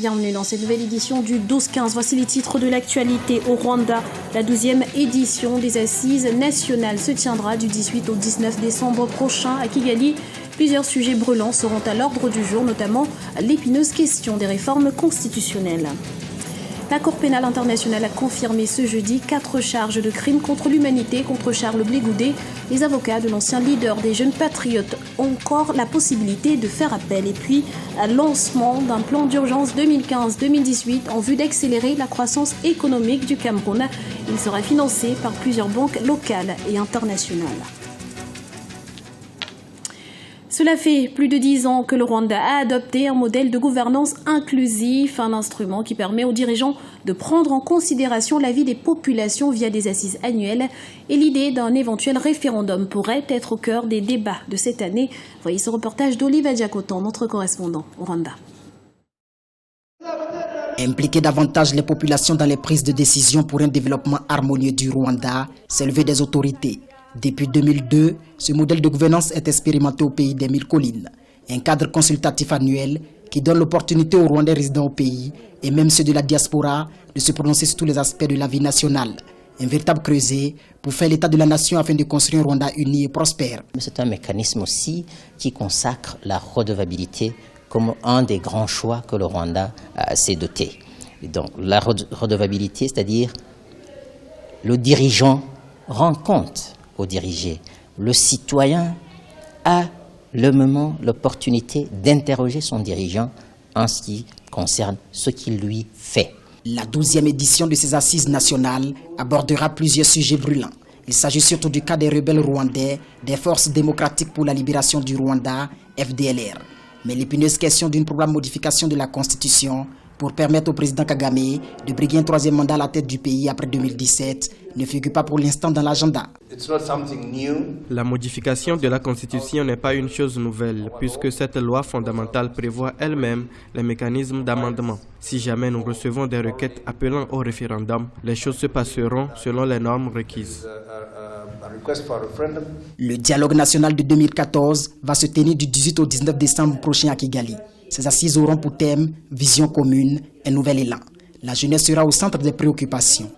Bienvenue dans cette nouvelle édition du 12-15. Voici les titres de l'actualité au Rwanda. La 12e édition des Assises nationales se tiendra du 18 au 19 décembre prochain à Kigali. Plusieurs sujets brûlants seront à l'ordre du jour, notamment l'épineuse question des réformes constitutionnelles. La Cour pénale internationale a confirmé ce jeudi 4 charges de crimes contre l'humanité contre Charles Blé Goudé. Les avocats de l'ancien leader des Jeunes Patriotes ont encore la possibilité de faire appel. Et puis, lancement d'un plan d'urgence 2015-2018 en vue d'accélérer la croissance économique du Cameroun. Il sera financé par plusieurs banques locales et internationales. Cela fait plus de 10 ans que le Rwanda a adopté un modèle de gouvernance inclusif, un instrument qui permet aux dirigeants de prendre en considération l'avis des populations via des assises annuelles. Et l'idée d'un éventuel référendum pourrait être au cœur des débats de cette année. Voyez ce reportage d'Oliva Diakotan, notre correspondant au Rwanda. Impliquer davantage les populations dans les prises de décision pour un développement harmonieux du Rwanda, c'est le vœu des autorités. Depuis 2002, ce modèle de gouvernance est expérimenté au pays des 1000 collines. Un cadre consultatif annuel qui donne l'opportunité aux Rwandais résidant au pays et même ceux de la diaspora de se prononcer sur tous les aspects de la vie nationale. Un véritable creuset pour faire l'état de la nation afin de construire un Rwanda uni et prospère. C'est un mécanisme aussi qui consacre la redevabilité comme un des grands choix que le Rwanda s'est doté. Et donc la redevabilité, c'est-à-dire le dirigeant rend compte au dirigé. Le citoyen a le moment, l'opportunité d'interroger son dirigeant en ce qui concerne ce qu'il lui fait. La 12e édition de ces assises nationales abordera plusieurs sujets brûlants. Il s'agit surtout du cas des rebelles rwandais, des forces démocratiques pour la libération du Rwanda, FDLR. Mais l'épineuse question d'une probable modification de la Constitution pour permettre au président Kagame de briguer un 3e mandat à la tête du pays après 2017 ne figure pas pour l'instant dans l'agenda. La modification de la Constitution n'est pas une chose nouvelle, puisque cette loi fondamentale prévoit elle-même les mécanismes d'amendement. Si jamais nous recevons des requêtes appelant au référendum, les choses se passeront selon les normes requises. Le dialogue national de 2014 va se tenir du 18 au 19 décembre prochain à Kigali. Ces assises auront pour thème vision commune, un nouvel élan. La jeunesse sera au centre des préoccupations.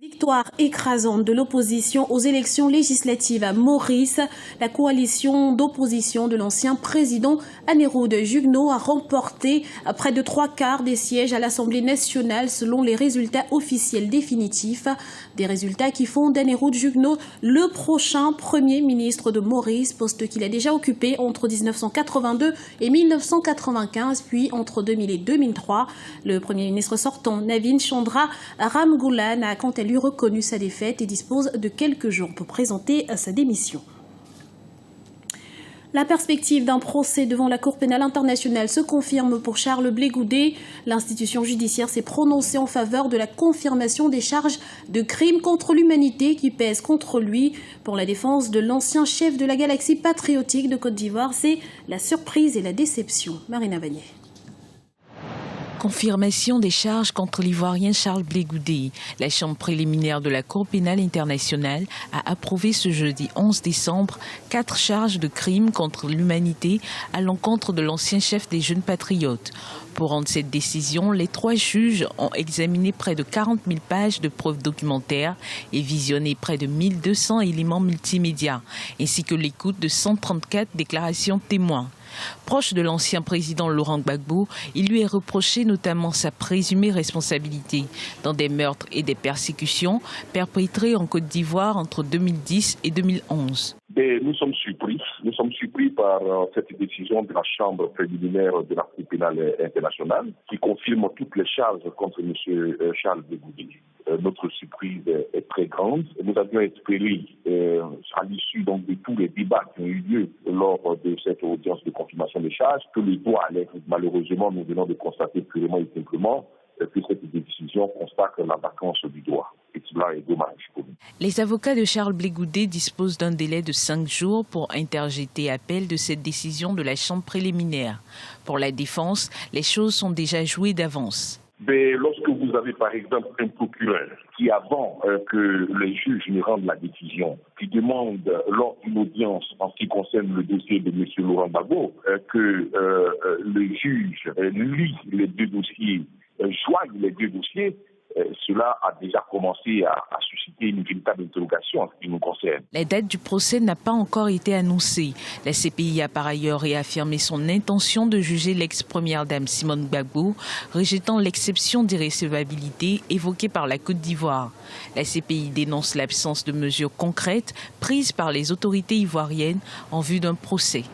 Victoire écrasante de l'opposition aux élections législatives à Maurice. La coalition d'opposition de l'ancien président Aneroud Jugno a remporté près de 3/4 des sièges à l'Assemblée nationale selon les résultats officiels définitifs. Des résultats qui font d'Aneroud Jugno le prochain Premier ministre de Maurice, poste qu'il a déjà occupé entre 1982 et 1995, puis entre 2000 et 2003. Le Premier ministre sortant, Navin Chandra Ramgoolan, a quant à lui reconnu sa défaite et dispose de quelques jours pour présenter sa démission. La perspective d'un procès devant la Cour pénale internationale se confirme pour Charles Blé Goudé. L'institution judiciaire s'est prononcée en faveur de la confirmation des charges de crimes contre l'humanité qui pèsent contre lui. Pour la défense de l'ancien chef de la galaxie patriotique de Côte d'Ivoire, c'est la surprise et la déception. Marina Vanier. Confirmation des charges contre l'Ivoirien Charles Blé Goudé. La chambre préliminaire de la Cour pénale internationale a approuvé ce jeudi 11 décembre 4 charges de crimes contre l'humanité à l'encontre de l'ancien chef des Jeunes Patriotes. Pour rendre cette décision, les 3 juges ont examiné près de 40 000 pages de preuves documentaires et visionné près de 1200 éléments multimédia, ainsi que l'écoute de 134 déclarations témoins. Proche de l'ancien président Laurent Gbagbo, il lui est reproché notamment sa présumée responsabilité dans des meurtres et des persécutions perpétrés en Côte d'Ivoire entre 2010 et 2011. Nous sommes surpris par cette décision de la Chambre préliminaire de la Cour pénale internationale qui confirme toutes les charges contre M. Charles Blé Goudé. Notre surprise est très grande. Nous avions espéré, à l'issue de tous les débats qui ont eu lieu lors de cette audience de confirmation des charges, que le droit allait. Malheureusement, nous venons de constater purement et simplement que cette décision constate la vacance du droit. Et cela est dommage pour nous. Les avocats de Charles Blé Goudé disposent d'un délai de 5 jours pour interjeter appel de cette décision de la chambre préliminaire. Pour la défense, les choses sont déjà jouées d'avance. Mais lorsque vous avez par exemple un procureur qui, avant que les juges ne rendent la décision, qui demande lors d'une audience en ce qui concerne le dossier de M. Laurent Gbagbo, que le juge lit les deux dossiers, joigne les deux dossiers, cela a déjà commencé à susciter une véritable interrogation en ce qui nous concerne. La date du procès n'a pas encore été annoncée. La CPI a par ailleurs réaffirmé son intention de juger l'ex-première dame Simone Gbagbo, rejetant l'exception d'irrecevabilité évoquée par la Côte d'Ivoire. La CPI dénonce l'absence de mesures concrètes prises par les autorités ivoiriennes en vue d'un procès.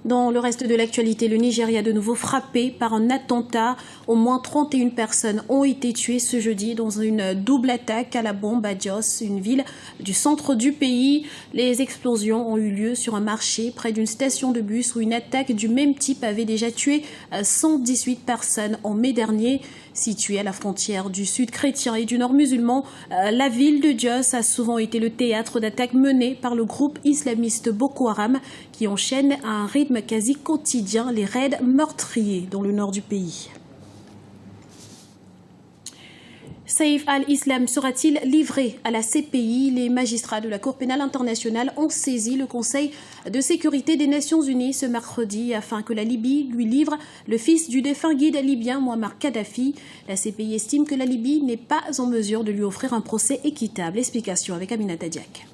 Dans le reste de l'actualité, le Nigeria de nouveau frappé par un attentat. Au moins 31 personnes ont été tuées ce jeudi dans une double attaque à la bombe à Jos, une ville du centre du pays. Les explosions ont eu lieu sur un marché près d'une station de bus où une attaque du même type avait déjà tué 118 personnes en mai dernier. Située à la frontière du sud chrétien et du nord musulman, la ville de Jos a souvent été le théâtre d'attaques menées par le groupe islamiste Boko Haram qui enchaîne à un rythme quasi quotidien les raids meurtriers dans le nord du pays. Saïf al-Islam sera-t-il livré à la CPI? Les magistrats de la Cour pénale internationale ont saisi le Conseil de sécurité des Nations Unies ce mercredi afin que la Libye lui livre le fils du défunt guide libyen Muammar Kadhafi. La CPI estime que la Libye n'est pas en mesure de lui offrir un procès équitable. Explication avec Aminata Diak.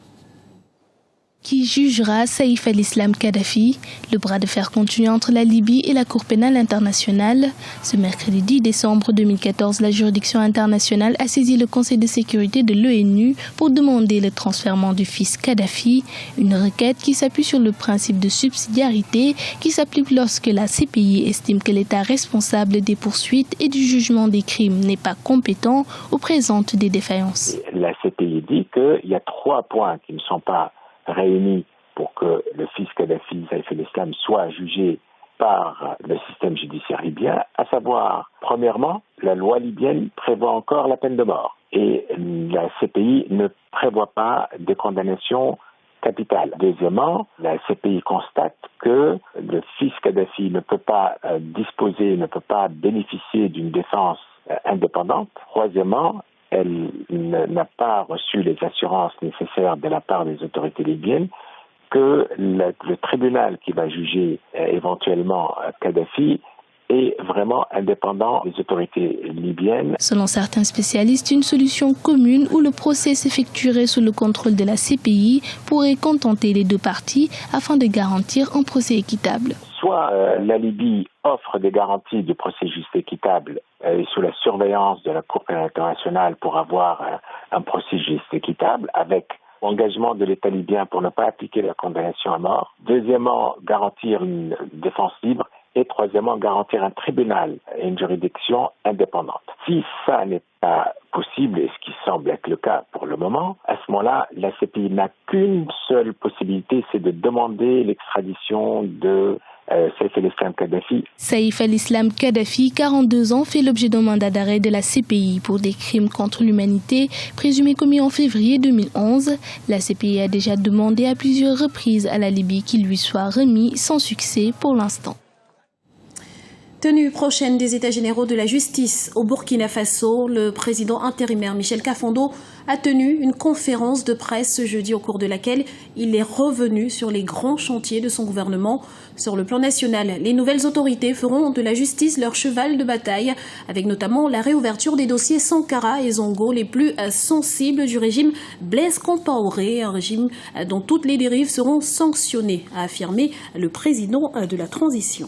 Qui jugera Saïf al-Islam Kadhafi? Le bras de fer continue entre la Libye et la Cour pénale internationale. Ce mercredi 10 décembre 2014, la juridiction internationale a saisi le Conseil de sécurité de l'ONU pour demander le transfèrement du fils Kadhafi, une requête qui s'appuie sur le principe de subsidiarité qui s'applique lorsque la CPI estime que l'État responsable des poursuites et du jugement des crimes n'est pas compétent ou présente des défaillances. La CPI dit qu'il y a 3 points qui ne sont pas réunis pour que le fils Kadhafi, Saïf al-Islam, soit jugé par le système judiciaire libyen, à savoir, premièrement, la loi libyenne prévoit encore la peine de mort et la CPI ne prévoit pas de condamnation capitale. Deuxièmement, la CPI constate que le fils Kadhafi ne peut pas disposer, ne peut pas bénéficier d'une défense indépendante. Troisièmement, elle n'a pas reçu les assurances nécessaires de la part des autorités libyennes que le tribunal qui va juger éventuellement Kadhafi est vraiment indépendant des autorités libyennes. Selon certains spécialistes, une solution commune où le procès s'effectuerait sous le contrôle de la CPI pourrait contenter les deux parties afin de garantir un procès équitable. Soit la Libye offre des garanties de procès juste équitable sous la surveillance de la Cour pénale internationale pour avoir un procès juste équitable avec engagement de l'État libyen pour ne pas appliquer la condamnation à mort. Deuxièmement, garantir une défense libre. Et troisièmement, garantir un tribunal et une juridiction indépendante. Si ça n'est pas possible, et ce qui semble être le cas pour le moment, à ce moment-là, la CPI n'a qu'une seule possibilité, c'est de demander l'extradition de Saïf al-Islam Kadhafi. Saïf al-Islam Kadhafi, 42 ans, fait l'objet d'un mandat d'arrêt de la CPI pour des crimes contre l'humanité présumés commis en février 2011. La CPI a déjà demandé à plusieurs reprises à la Libye qu'il lui soit remis sans succès pour l'instant. Tenue prochaine des États généraux de la justice au Burkina Faso, le président intérimaire Michel Kafando a tenu une conférence de presse ce jeudi au cours de laquelle il est revenu sur les grands chantiers de son gouvernement. Sur le plan national, les nouvelles autorités feront de la justice leur cheval de bataille, avec notamment la réouverture des dossiers Sankara et Zongo les plus sensibles du régime Blaise Compaoré, un régime dont toutes les dérives seront sanctionnées, a affirmé le président de la transition.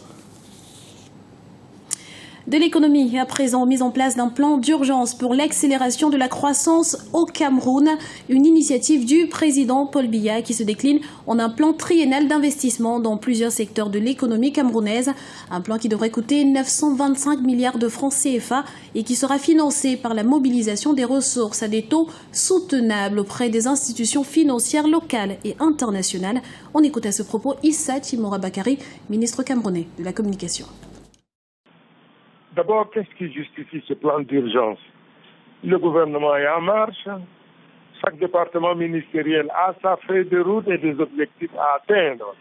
De l'économie, à présent, mise en place d'un plan d'urgence pour l'accélération de la croissance au Cameroun, une initiative du président Paul Biya qui se décline en un plan triennal d'investissement dans plusieurs secteurs de l'économie camerounaise, un plan qui devrait coûter 925 milliards de francs CFA et qui sera financé par la mobilisation des ressources à des taux soutenables auprès des institutions financières locales et internationales. On écoute à ce propos Issa Timora Bakari, ministre camerounais de la communication. D'abord, qu'est-ce qui justifie ce plan d'urgence? Le gouvernement est en marche. Chaque département ministériel a sa feuille de route et des objectifs à atteindre.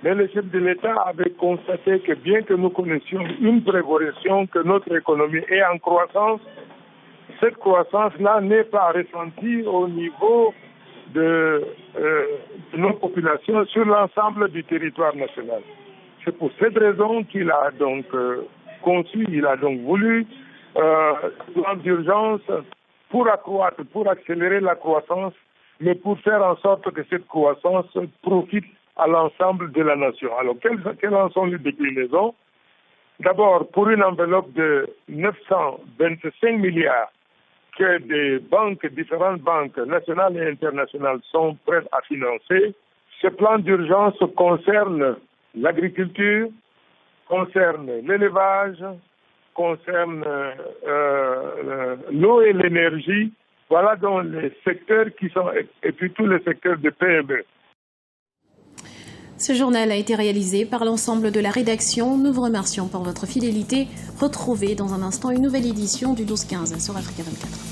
Mais le chef de l'État avait constaté que bien que nous connaissions une prévoyation que notre économie est en croissance, cette croissance-là n'est pas ressentie au niveau de nos populations sur l'ensemble du territoire national. C'est pour cette raison qu'il a donc conçu, il a donc voulu plan d'urgence pour accroître, pour accélérer la croissance, mais pour faire en sorte que cette croissance profite à l'ensemble de la nation. Alors, quelles en sont les déclinaisons? D'abord, pour une enveloppe de 925 milliards que des banques, différentes banques nationales et internationales sont prêtes à financer, ce plan d'urgence concerne l'agriculture, concerne l'élevage, concerne l'eau et l'énergie. Voilà donc les secteurs qui sont, et puis tous les secteurs de PME. Ce journal a été réalisé par l'ensemble de la rédaction. Nous vous remercions pour votre fidélité. Retrouvez dans un instant une nouvelle édition du 12-15 sur Africa 24.